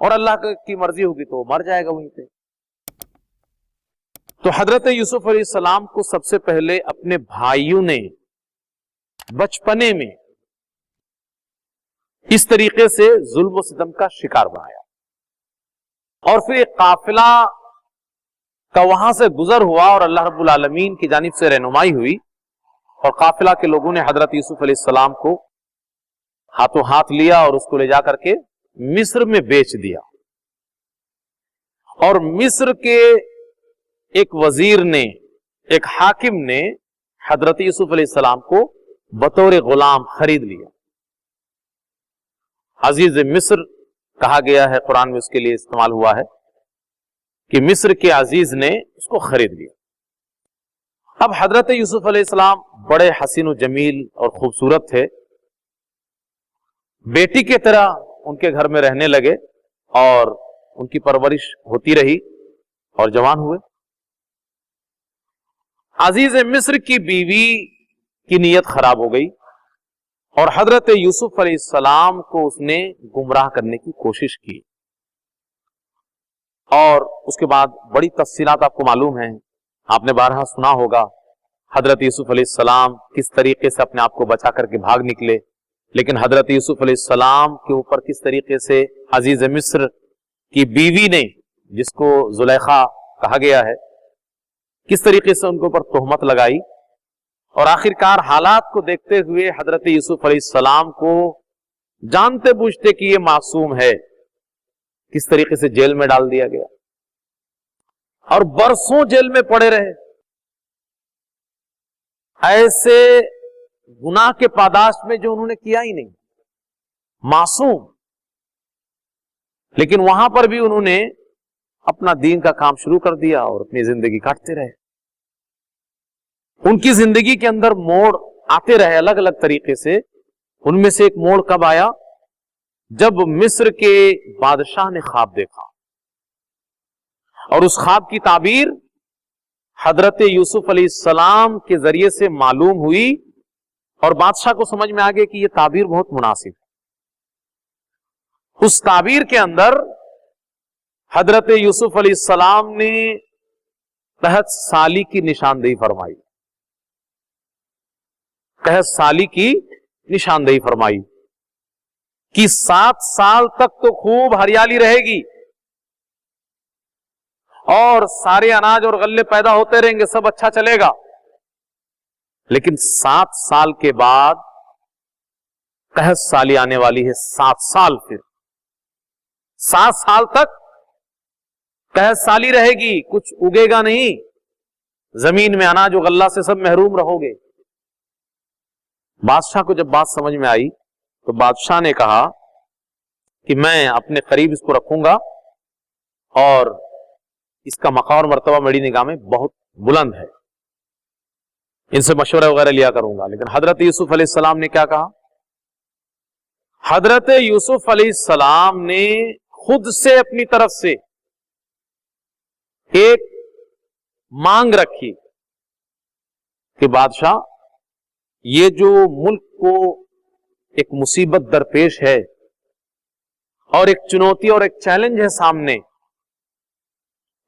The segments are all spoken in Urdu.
اور اللہ کی مرضی ہوگی تو وہ مر جائے گا وہیں پہ. تو حضرت یوسف علیہ السلام کو سب سے پہلے اپنے بھائیوں نے بچپنے میں اس طریقے سے ظلم و ستم کا شکار بنایا, اور پھر ایک قافلہ کا وہاں سے گزر ہوا اور اللہ رب العالمین کی جانب سے رہنمائی ہوئی, اور قافلہ کے لوگوں نے حضرت یوسف علیہ السلام کو ہاتھوں ہاتھ لیا اور اس کو لے جا کر کے مصر میں بیچ دیا. اور مصر کے ایک وزیر نے, ایک حاکم نے حضرت یوسف علیہ السلام کو بطور غلام خرید لیا. عزیز مصر کہا گیا ہے, قرآن میں اس کے لیے استعمال ہوا ہے کہ مصر کے عزیز نے اس کو خرید لیا. اب حضرت یوسف علیہ السلام بڑے حسین و جمیل اور خوبصورت تھے, بیٹی کے طرح ان کے گھر میں رہنے لگے اور ان کی پرورش ہوتی رہی اور جوان ہوئے. عزیز مصر کی بیوی کی نیت خراب ہو گئی اور حضرت یوسف علیہ السلام کو اس نے گمراہ کرنے کی کوشش کی, اور اس کے بعد بڑی تفصیلات آپ کو معلوم ہیں, آپ نے بارہا سنا ہوگا حضرت یوسف علیہ السلام کس طریقے سے اپنے آپ کو بچا کر کے بھاگ نکلے, لیکن حضرت یوسف علیہ السلام کے اوپر کس طریقے سے عزیز مصر کی بیوی نے, جس کو زلیخا کہا گیا ہے, کس طریقے سے ان کے اوپر تہمت لگائی, اور آخرکار حالات کو دیکھتے ہوئے حضرت یوسف علیہ السلام کو جانتے بوجھتے کہ یہ معصوم ہے, کس طریقے سے جیل میں ڈال دیا گیا اور برسوں جیل میں پڑے رہے. ایسے گناہ کے پاداش میں جو انہوں نے کیا ہی نہیں, معصوم, لیکن وہاں پر بھی انہوں نے اپنا دین کا کام شروع کر دیا اور اپنی زندگی کاٹتے رہے. ان کی زندگی کے اندر موڑ آتے رہے الگ الگ طریقے سے. ان میں سے ایک موڑ کب آیا, جب مصر کے بادشاہ نے خواب دیکھا اور اس خواب کی تعبیر حضرت یوسف علیہ السلام کے ذریعے سے معلوم ہوئی, اور بادشاہ کو سمجھ میں آ گیا کہ یہ تعبیر بہت مناسب ہے. اس تعبیر کے اندر حضرت یوسف علیہ السلام نے قحط سالی کی نشاندہی فرمائی, قحط سالی کی نشاندہی فرمائی کہ 7 سال تک تو خوب ہریالی رہے گی اور سارے اناج اور غلے پیدا ہوتے رہیں گے, سب اچھا چلے گا, لیکن 7 سال کے بعد قحط سالی آنے والی ہے. 7 سال, پھر 7 سال تک قحط سالی رہے گی, کچھ اگے گا نہیں, زمین میں اناج و غلہ سے سب محروم رہو گے. بادشاہ کو جب بات سمجھ میں آئی تو بادشاہ نے کہا کہ میں اپنے قریب اس کو رکھوں گا اور اس کا مقام اور مرتبہ میری نگاہ میں بہت بلند ہے, ان سے مشورہ وغیرہ لیا کروں گا. لیکن حضرت یوسف علیہ السلام نے کیا کہا, حضرت یوسف علیہ السلام نے خود سے اپنی طرف سے ایک مانگ رکھی کہ بادشاہ, یہ جو ملک کو ایک مصیبت درپیش ہے اور ایک چنوتی اور ایک چیلنج ہے سامنے,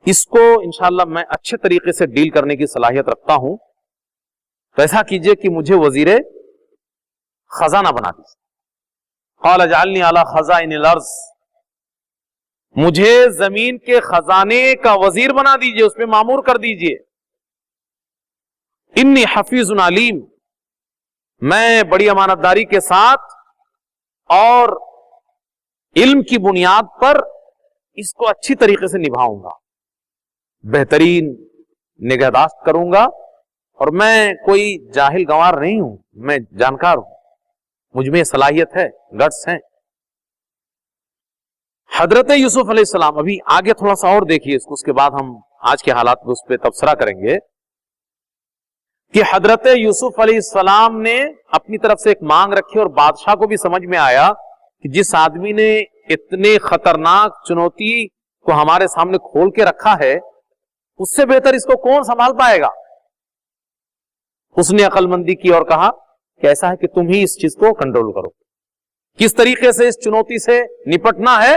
اس کو انشاءاللہ میں اچھے طریقے سے ڈیل کرنے کی صلاحیت رکھتا ہوں, تو ایسا کیجئے کہ مجھے وزیر خزانہ بنا دیجیے. قال اجعلنی علی خزائن الارض, مجھے زمین کے خزانے کا وزیر بنا دیجئے, اس پہ مامور کر دیجئے. انی حفیظ علیم, میں بڑی امانت داری کے ساتھ اور علم کی بنیاد پر اس کو اچھی طریقے سے نبھاؤں گا, بہترین نگہداشت کروں گا, اور میں کوئی جاہل گوار نہیں ہوں, میں جانکار ہوں, مجھ میں صلاحیت ہے, گٹس ہیں. حضرت یوسف علیہ السلام, ابھی آگے تھوڑا سا اور دیکھیے اس کو, اس کے بعد ہم آج کے حالات پہ اس پہ تبصرہ کریں گے کہ حضرت یوسف علیہ السلام نے اپنی طرف سے ایک مانگ رکھی اور بادشاہ کو بھی سمجھ میں آیا کہ جس آدمی نے اتنے خطرناک چنوتی کو ہمارے سامنے کھول کے رکھا ہے, اس سے بہتر اس کو کون سنبھال پائے گا. اس نے عقل مندی کی اور کہا کہ ایسا ہے کہ تم ہی اس چیز کو کنٹرول کرو, کس طریقے سے اس چنوتی سے نپٹنا ہے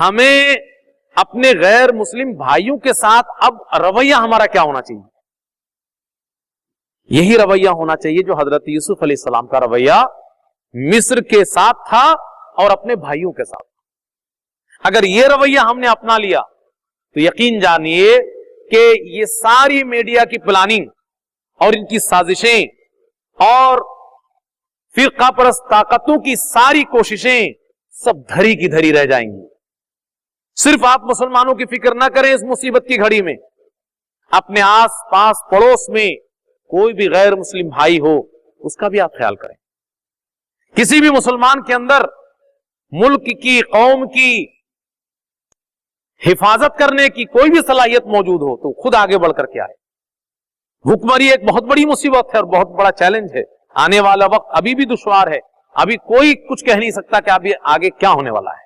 ہمیں اپنے غیر مسلم بھائیوں کے ساتھ اب رویہ ہمارا کیا ہونا چاہیے؟ یہی رویہ ہونا چاہیے جو حضرت یوسف علیہ السلام کا رویہ مصر کے ساتھ تھا اور اپنے بھائیوں کے ساتھ. اگر یہ رویہ ہم نے اپنا لیا تو یقین جانیے کہ یہ ساری میڈیا کی پلاننگ اور ان کی سازشیں اور فرقہ پرست طاقتوں کی ساری کوششیں سب دھری کی دھری رہ جائیں گی. صرف آپ مسلمانوں کی فکر نہ کریں اس مصیبت کی گھڑی میں، اپنے آس پاس پڑوس میں کوئی بھی غیر مسلم بھائی ہو اس کا بھی آپ خیال کریں. کسی بھی مسلمان کے اندر ملک کی، قوم کی حفاظت کرنے کی کوئی بھی صلاحیت موجود ہو تو خود آگے بڑھ کر کے آئے. بھوکمری ایک بہت بڑی مصیبت ہے اور بہت بڑا چیلنج ہے. آنے والا وقت ابھی بھی دشوار ہے، ابھی کوئی کچھ کہہ نہیں سکتا کہ ابھی آگے کیا ہونے والا ہے.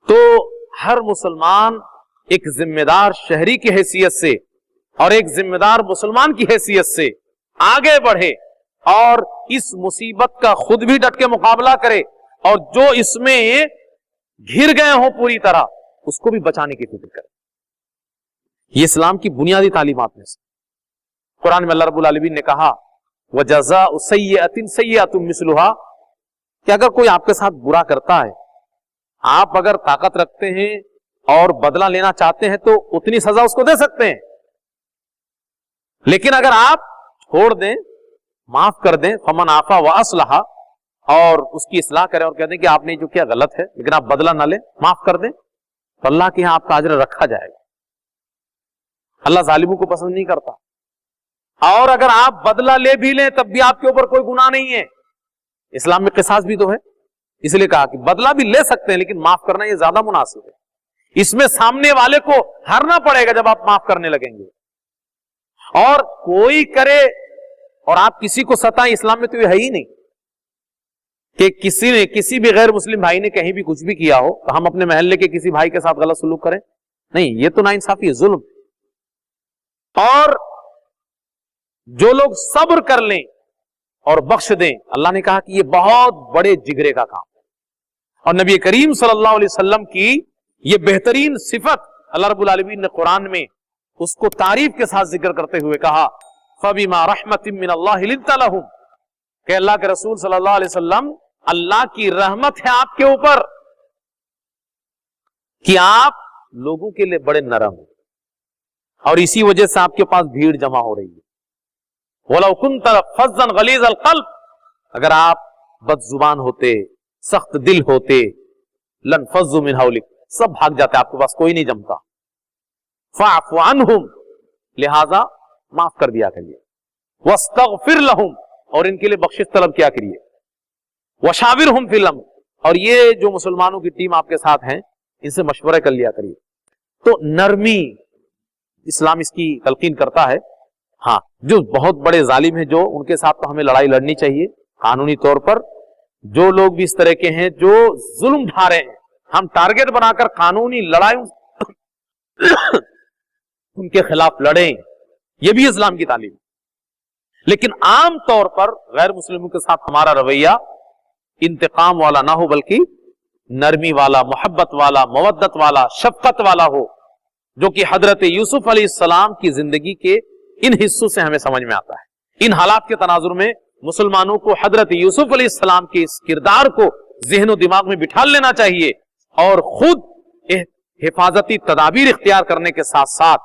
تو ہر مسلمان ایک ذمہ دار شہری کی حیثیت سے اور ایک ذمہ دار مسلمان کی حیثیت سے آگے بڑھے اور اس مصیبت کا خود بھی ڈٹ کے مقابلہ کرے اور جو اس میں گھر گئے ہوں پوری طرح اس کو بھی بچانے کی فکر کرے. یہ اسلام کی بنیادی تعلیمات میں سے. قرآن میں اللہ رب العالمین نے کہا وَجَزَاءُ سَيِّئَةٍ سَيِّئَةٌ مِثْلُهَا کہ اگر کوئی آپ کے ساتھ برا کرتا ہے، آپ اگر طاقت رکھتے ہیں اور بدلہ لینا چاہتے ہیں تو اتنی سزا اس کو دے سکتے ہیں. لیکن اگر آپ چھوڑ دیں، معاف کر دیں، فمن عفا واصلح، اور اس کی اصلاح کریں اور کہہ دیں کہ آپ نے جو کیا غلط ہے لیکن آپ بدلہ نہ لیں، معاف کر دیں، تو اللہ کے یہاں آپ کا اجر رکھا جائے گا. اللہ ظالموں کو پسند نہیں کرتا. اور اگر آپ بدلہ لے بھی لیں تب بھی آپ کے اوپر کوئی گناہ نہیں ہے. اسلام میں قصاص بھی تو ہے، اس لیے کہا کہ بدلہ بھی لے سکتے ہیں لیکن معاف کرنا یہ زیادہ مناسب ہے. اس میں سامنے والے کو ہرنا پڑے گا جب آپ معاف کرنے لگیں گے. اور کوئی کرے اور آپ کسی کو ستائیں، اسلام میں تو یہ ہے ہی نہیں کہ کسی بھی غیر مسلم بھائی نے کہیں بھی کچھ بھی کیا ہو تو ہم اپنے محلے کے کسی بھائی کے ساتھ غلط سلوک کریں. نہیں، یہ تو ناانصافی ہے، ظلم. اور جو لوگ صبر کر لیں اور بخش دیں، اللہ نے کہا کہ یہ بہت بڑے جگرے کا کام ہے. اور نبی کریم صلی اللہ علیہ وسلم کی یہ بہترین صفت اللہ رب العالمین نے قرآن میں اس کو تعریف کے ساتھ ذکر کرتے ہوئے کہا فَبِمَا رَحْمَةٍ مِّنَ اللَّهِ لِنْتَ لَهُمْ کہ اللہ کے رسول صلی اللہ علیہ وسلم، اللہ کی رحمت ہے آپ کے اوپر کہ آپ لوگوں کے لیے بڑے نرم ہیں اور اسی وجہ سے آپ کے پاس بھیڑ جمع ہو رہی ہے. وَلَوْ كُنْتَ فَظًّا غَلِيظَ الْقَلْبِ اگر آپ بد زبان ہوتے، سخت دل ہوتے، لَنْفَضُّوا مِنْ حَوْلِكَ سب بھاگ جاتے، آپ کے پاس کوئی نہیں جمتا. فَاعْفُ عَنْهُمْ لہذا معاف کر دیا کریے. وَاسْتَغْفِرْ لَهُمْ اور ان کے لیے بخشش طلب کیا کریے. وَشَاوِرْهُمْ فِي الْأَمْرِ اور یہ جو مسلمانوں کی ٹیم آپ کے ساتھ ہیں ان سے مشورہ کر لیا کریے. تو نرمی اسلام اس کی تلقین کرتا ہے. ہاں، جو بہت بڑے ظالم ہیں جو ان کے ساتھ تو ہمیں لڑائی لڑنی چاہیے قانونی طور پر. جو لوگ بھی اس طرح کے ہیں جو ظلم ڈھا رہے ہیں، ہم ٹارگٹ بنا کر قانونی لڑائی ان کے خلاف لڑیں، یہ بھی اسلام کی تعلیم. لیکن عام طور پر غیر مسلموں کے ساتھ ہمارا رویہ انتقام والا نہ ہو بلکہ نرمی والا، محبت والا، مودت والا، شفقت والا ہو، جو کہ حضرت یوسف علیہ السلام کی زندگی کے ان حصوں سے ہمیں سمجھ میں آتا ہے. ان حالات کے تناظر میں مسلمانوں کو حضرت یوسف علیہ السلام کے اس کردار کو ذہن و دماغ میں بٹھا لینا چاہیے اور خود حفاظتی تدابیر اختیار کرنے کے ساتھ ساتھ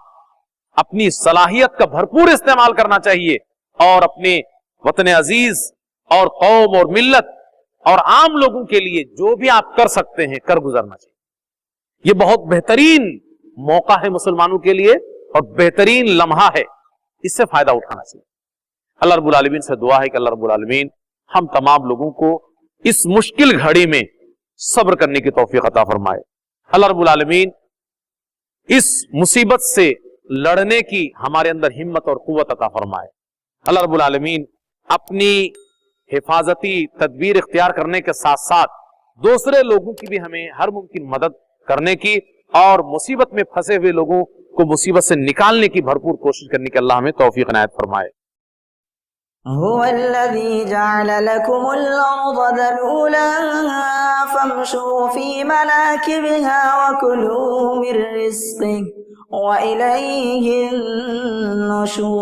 اپنی صلاحیت کا بھرپور استعمال کرنا چاہیے اور اپنے وطن عزیز اور قوم اور ملت اور عام لوگوں کے لیے جو بھی آپ کر سکتے ہیں کر گزرنا چاہیے. یہ بہت بہترین موقع ہے مسلمانوں کے لیے اور بہترین لمحہ ہے، اس سے فائدہ اٹھانا چاہیے. اللہ رب العالمین سے دعا ہے کہ اللہ رب العالمین ہم تمام لوگوں کو اس مشکل گھڑی میں صبر کرنے کی توفیق عطا فرمائے. اللہ رب العالمین اس مصیبت سے لڑنے کی ہمارے اندر ہمت اور قوت عطا فرمائے. اللہ رب العالمین اپنی حفاظتی تدبیر اختیار کرنے کے ساتھ ساتھ دوسرے لوگوں کی بھی ہمیں ہر ممکن مدد کرنے کی اور مصیبت میں پھنسے ہوئے لوگوں کو مصیبت سے نکالنے کی بھرپور کوشش کرنے کی اللہ ہمیں توفیق عنایت فرمائے. هو الذي جعل لكم الأرض ذلولا فامشوا في مناكبها وكلوا من رزقه وإليه النشور.